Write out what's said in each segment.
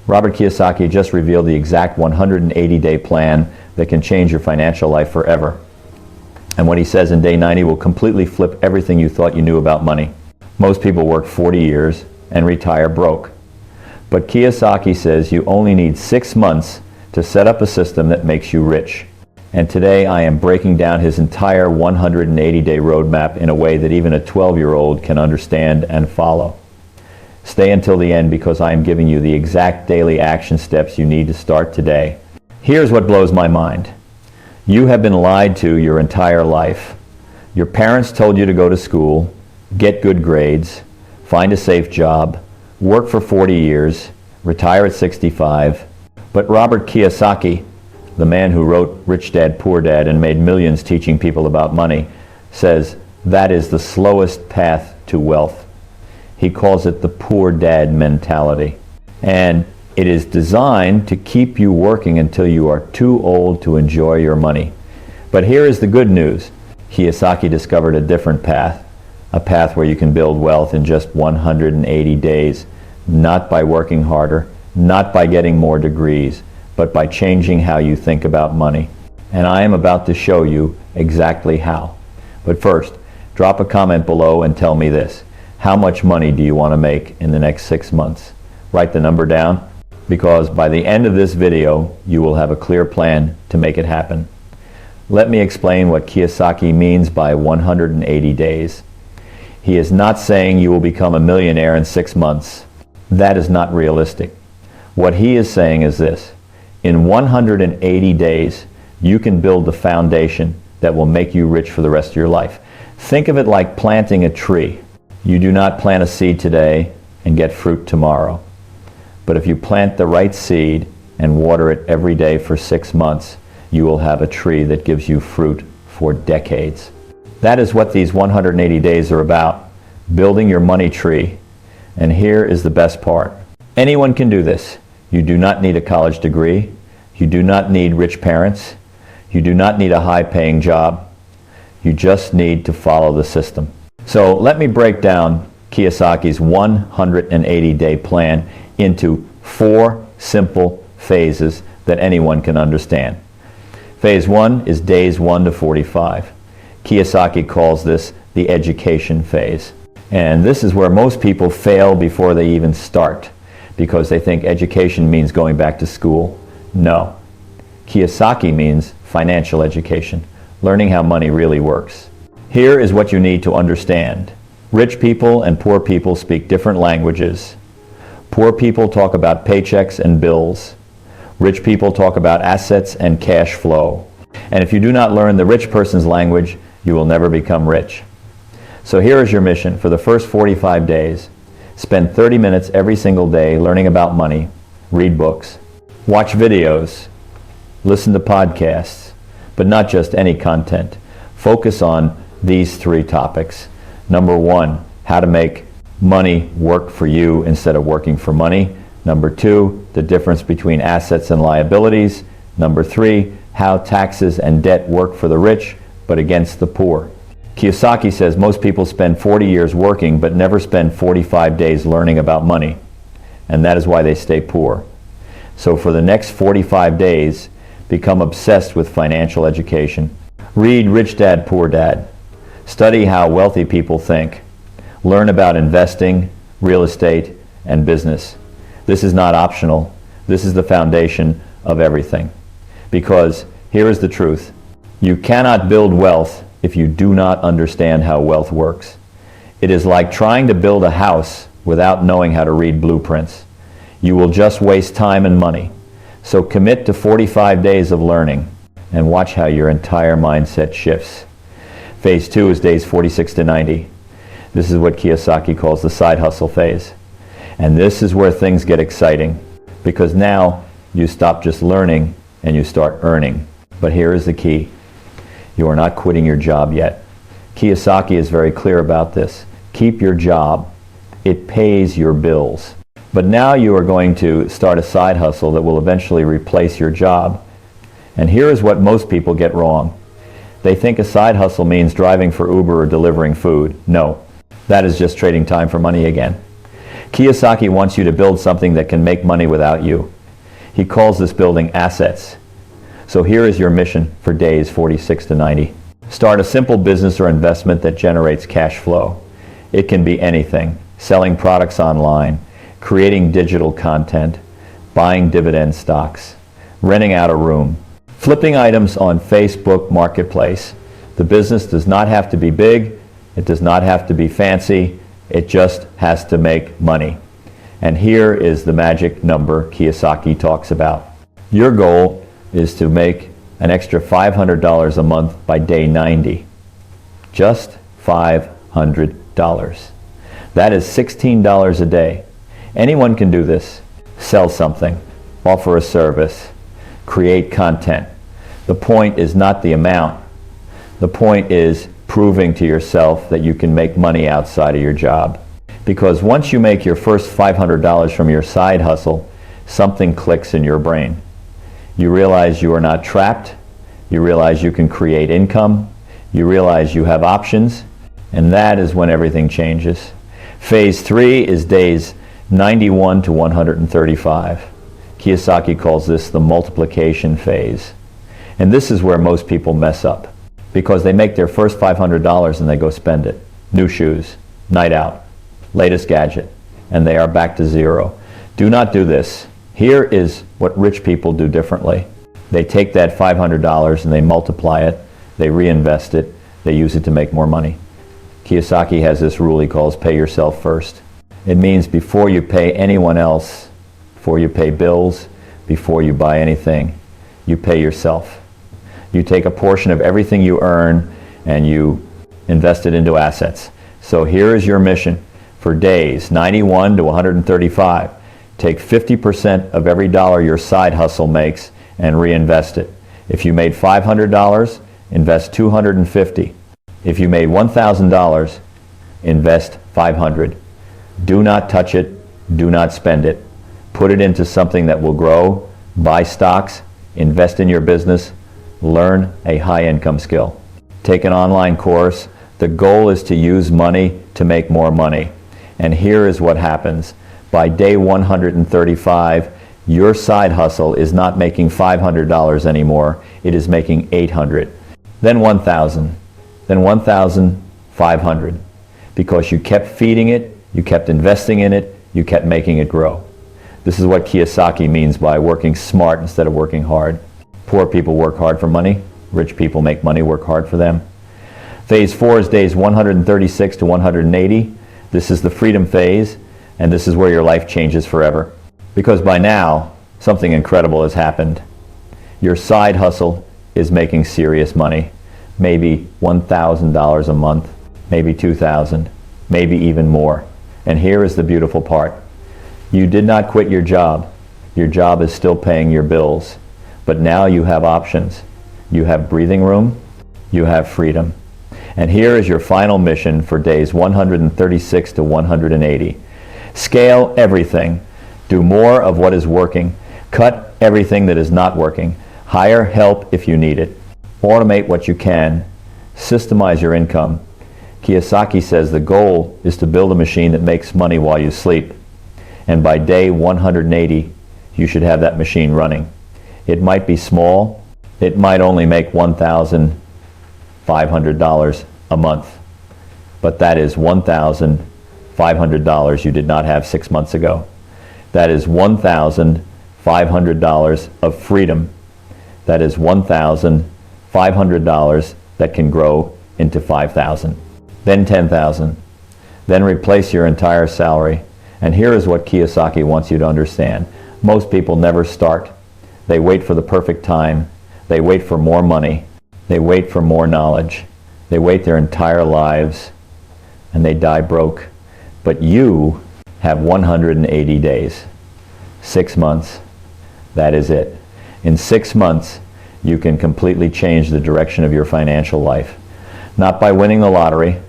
Robert Kiyosaki just revealed the exact 180-day plan that can change your financial life forever. And what he says in day 90 will completely flip everything you thought you knew about money. Most people work 40 years and retire broke. But Kiyosaki says you only need 6 months to set up a system that makes you rich. And today I am breaking down his entire 180-day roadmap in a way that even a 12-year-old can understand and follow. Stay until the end because I am giving you the exact daily action steps you need to start today. Here's what blows my mind. You have been lied to your entire life. Your parents told you to go to school, get good grades, find a safe job, work for 40 years, retire at 65. But Robert Kiyosaki, the man who wrote Rich Dad, Poor Dad and made millions teaching people about money, says that is the slowest path to wealth. He calls it the poor dad mentality. And it is designed to keep you working until you are too old to enjoy your money. But here is the good news. Kiyosaki discovered a different path, a path where you can build wealth in just 180 days, not by working harder, not by getting more degrees, but by changing how you think about money. And I am about to show you exactly how. But first, drop a comment below and tell me this. How much money do you want to make in the next 6 months? Write the number down, because by the end of this video, you will have a clear plan to make it happen. Let me explain what Kiyosaki means by 180 days. He is not saying you will become a millionaire in 6 months. That is not realistic. What he is saying is this. In 180 days, you can build the foundation that will make you rich for the rest of your life. Think of it like planting a tree. You do not plant a seed today and get fruit tomorrow. But if you plant the right seed and water it every day for 6 months, you will have a tree that gives you fruit for decades. That is what these 180 days are about, building your money tree. And here is the best part. Anyone can do this. You do not need a college degree. You do not need rich parents. You do not need a high-paying job. You just need to follow the system. So let me break down Kiyosaki's 180-day plan into 4 simple phases that anyone can understand. Phase 1 is days 1 to 45. Kiyosaki calls this the education phase. And this is where most people fail before they even start, because they think education means going back to school. No. Kiyosaki means financial education, learning how money really works. Here is what you need to understand. Rich people and poor people speak different languages. Poor people talk about paychecks and bills. Rich people talk about assets and cash flow. And if you do not learn the rich person's language, you will never become rich. So here is your mission for the first 45 days. Spend 30 minutes every single day learning about money, read books, watch videos, listen to podcasts, but not just any content. Focus on these 3 topics. Number 1, how to make money work for you instead of working for money. Number 2, the difference between assets and liabilities. Number 3, how taxes and debt work for the rich but against the poor. Kiyosaki says most people spend 40 years working but never spend 45 days learning about money, and that is why they stay poor. So for the next 45 days, become obsessed with financial education. Read Rich Dad, Poor Dad. Study how wealthy people think. Learn about investing, real estate, and business. This is not optional. This is the foundation of everything. Because here is the truth. You cannot build wealth if you do not understand how wealth works. It is like trying to build a house without knowing how to read blueprints. You will just waste time and money. So commit to 45 days of learning and watch how your entire mindset shifts. Phase 2 is days 46 to 90. This is what Kiyosaki calls the side hustle phase. And this is where things get exciting, because now you stop just learning and you start earning. But here is the key. You are not quitting your job yet. Kiyosaki is very clear about this. Keep your job. It pays your bills. But now you are going to start a side hustle that will eventually replace your job. And here is what most people get wrong. They think a side hustle means driving for Uber or delivering food. No, that is just trading time for money again. Kiyosaki wants you to build something that can make money without you. He calls this building assets. So here is your mission for days 46 to 90. Start a simple business or investment that generates cash flow. It can be anything: selling products online, creating digital content, buying dividend stocks, renting out a room, flipping items on Facebook Marketplace. The business does not have to be big. It does not have to be fancy. It just has to make money. And here is the magic number Kiyosaki talks about. Your goal is to make an extra $500 a month by day 90. Just $500. That is $16 a day. Anyone can do this. Sell something, offer a service, create content. The point is not the amount. The point is proving to yourself that you can make money outside of your job. Because once you make your first $500 from your side hustle, something clicks in your brain. You realize you are not trapped. You realize you can create income. You realize you have options. And that is when everything changes. Phase 3 is days 91 to 135. Kiyosaki calls this the multiplication phase. And this is where most people mess up, because they make their first $500 and they go spend it. New shoes, night out, latest gadget, and they are back to zero. Do not do this. Here is what rich people do differently. They take that $500 and they multiply it, they reinvest it, they use it to make more money. Kiyosaki has this rule he calls pay yourself first. It means before you pay anyone else, before you pay bills, before you buy anything, you pay yourself. You take a portion of everything you earn and you invest it into assets. So here is your mission for days 91 to 135. Take 50% of every dollar your side hustle makes and reinvest it. If you made $500, invest $250. If you made $1,000, invest $500. Do not touch it. Do not spend it. Put it into something that will grow. Buy stocks. Invest in your business. Learn a high-income skill. Take an online course. The goal is to use money to make more money. And here is what happens. By day 135, your side hustle is not making $500 anymore. It is making $800. Then $1,000. Then $1,500. Because you kept feeding it, you kept investing in it, you kept making it grow. This is what Kiyosaki means by working smart instead of working hard. Poor people work hard for money. Rich people make money work hard for them. Phase 4 is days 136 to 180. This is the freedom phase, and this is where your life changes forever. Because by now, something incredible has happened. Your side hustle is making serious money. Maybe $1,000 a month, maybe $2,000, maybe even more. And here is the beautiful part. You did not quit your job. Your job is still paying your bills. But now you have options. You have breathing room. You have freedom. And here is your final mission for days 136 to 180. Scale everything. Do more of what is working. Cut everything that is not working. Hire help if you need it. Automate what you can. Systemize your income. Kiyosaki says the goal is to build a machine that makes money while you sleep. And by day 180, you should have that machine running. It might be small. It might only make $1,500 a month. But that is $1,500 you did not have 6 months ago. That is $1,500 of freedom. That is $1,500 that can grow into $5,000. Then $10,000. Then replace your entire salary. And here is what Kiyosaki wants you to understand. Most people never start. They wait for the perfect time. They wait for more money. They wait for more knowledge. They wait their entire lives, and they die broke. But you have 180 days. 6 months. That is it. In 6 months, you can completely change the direction of your financial life. Not by winning the lottery,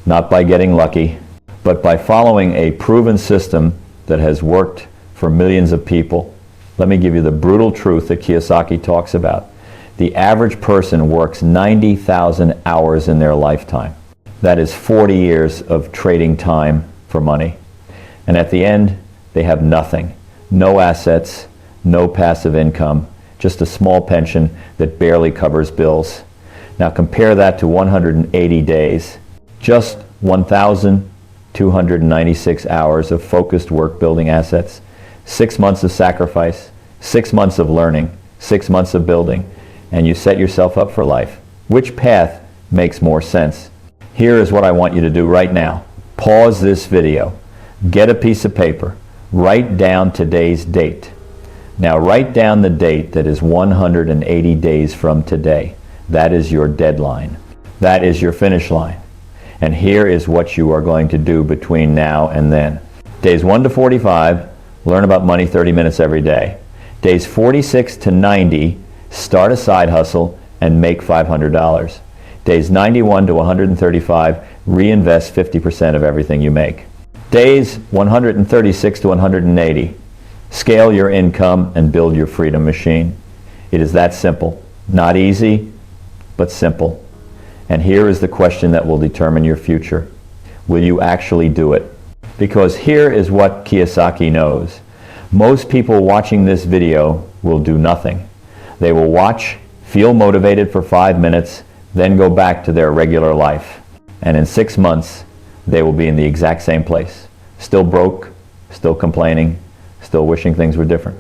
not by getting lucky, but by following a proven system that has worked for millions of people. Let me give you the brutal truth that Kiyosaki talks about. The average person works 90,000 hours in their lifetime. That is 40 years of trading time for money. And at the end, they have nothing. No assets, no passive income, just a small pension that barely covers bills. Now compare that to 180 days. Just 1,296 hours of focused work building assets, 6 months of sacrifice, 6 months of learning, 6 months of building, and you set yourself up for life. Which path makes more sense? Here is what I want you to do right now. Pause this video, get a piece of paper, write down today's date. Now write down the date that is 180 days from today. That is your deadline. That is your finish line. And here is what you are going to do between now and then. Days 1 to 45, learn about money 30 minutes every day. Days 46 to 90, start a side hustle and make $500. Days 91 to 135, reinvest 50% of everything you make. Days 136 to 180, scale your income and build your freedom machine. It is that simple. Not easy, but simple. And here is the question that will determine your future. Will you actually do it? Because here is what Kiyosaki knows. Most people watching this video will do nothing. They will watch, feel motivated for 5 minutes, then go back to their regular life. And in 6 months, they will be in the exact same place. Still broke, still complaining, still wishing things were different.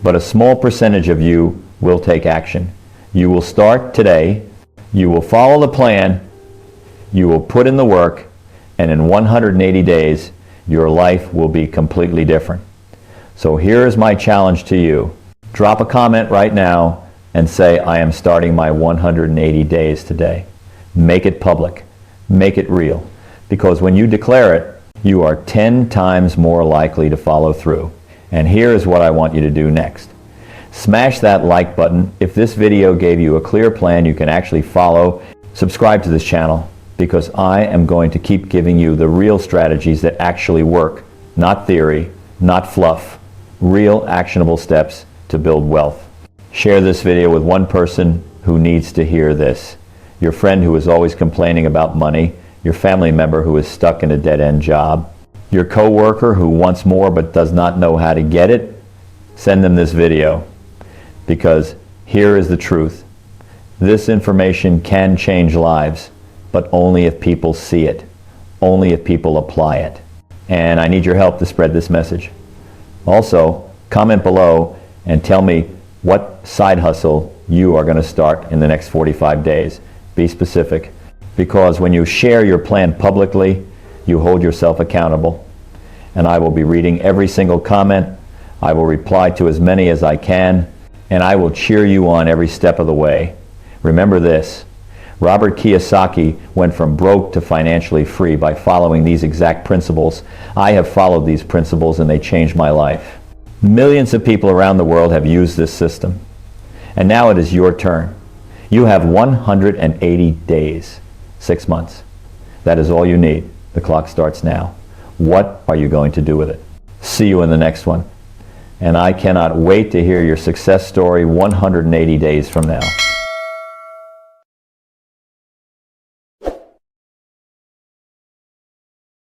But a small percentage of you will take action. You will start today, you will follow the plan, you will put in the work, and in 180 days, your life will be completely different. So here is my challenge to you. Drop a comment right now and say, I am starting my 180 days today. Make it public. Make it real. Because when you declare it, you are 10 times more likely to follow through. And here is what I want you to do next. Smash that like button if this video gave you a clear plan you can actually follow. Subscribe to this channel because I am going to keep giving you the real strategies that actually work. Not theory, not fluff. Real actionable steps to build wealth. Share this video with one person who needs to hear this. Your friend who is always complaining about money, your family member who is stuck in a dead-end job, your coworker who wants more but does not know how to get it. Send them this video because here is the truth. This information can change lives, but only if people see it, only if people apply it. And I need your help to spread this message. Also, comment below and tell me what side hustle you are going to start in the next 45 days. Be specific, because when you share your plan publicly, you hold yourself accountable. And I will be reading every single comment. I will reply to as many as I can, and I will cheer you on every step of the way. Remember this, Robert Kiyosaki went from broke to financially free by following these exact principles. I have followed these principles and they changed my life. Millions of people around the world have used this system. And now it is your turn. You have 180 days, 6 months. That is all you need. The clock starts now. What are you going to do with it? See you in the next one. And I cannot wait to hear your success story 180 days from now.